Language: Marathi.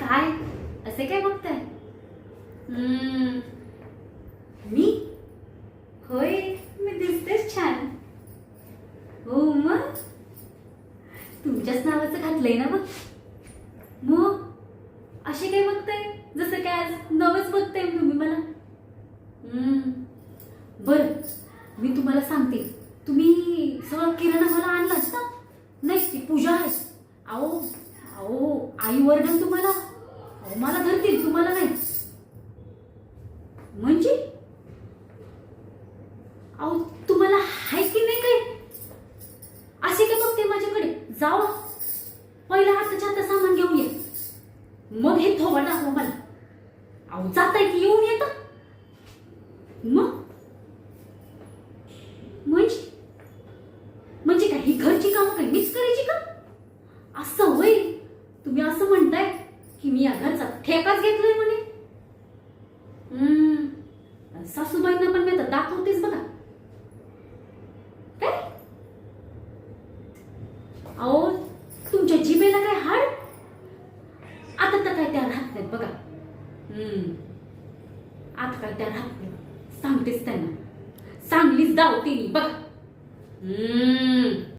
काय असे काय बघताय? मी होय, मी दिसतेच छान. हो मग तुमच्याच नावाचं घातलंय ना बघ. मग असे काय बघताय जसं काय आज नवच बघताय तुम्ही मला. बर, मी तुम्हाला सांगते, तुम्ही सगळं किराणा मला आणलाच ना? नाही, ती पूजा आहे. अहो अहो आई वर्धन तुम्हाला, अहो मला धरतील तुम्हाला नाही म्हणजे. अहो तुम्हाला हाय की नाही काही? असे काय बघते माझ्याकडे? जावा पहिला हाताच्या हातात सामान घेऊन ये, मग हे थोबा दाखव मला. अहो जाताय की येऊन येतं मग. म्हणजे म्हणजे काय ही घरची कामं काय मीच करायची का? असं होय, तुम्ही असं म्हणताय की मी या घरचा ठेकाच घेतलाय म्हणे. सासूबाईंना पण मी आता दाखवतेच बघा. काय अहो तुमच्या जिभेला काय हाड? आता तर काय त्या राहत नाहीत बघा. आता काय त्या राहत नाही, सांगतेच त्यांना, चांगलीच दावते बघा.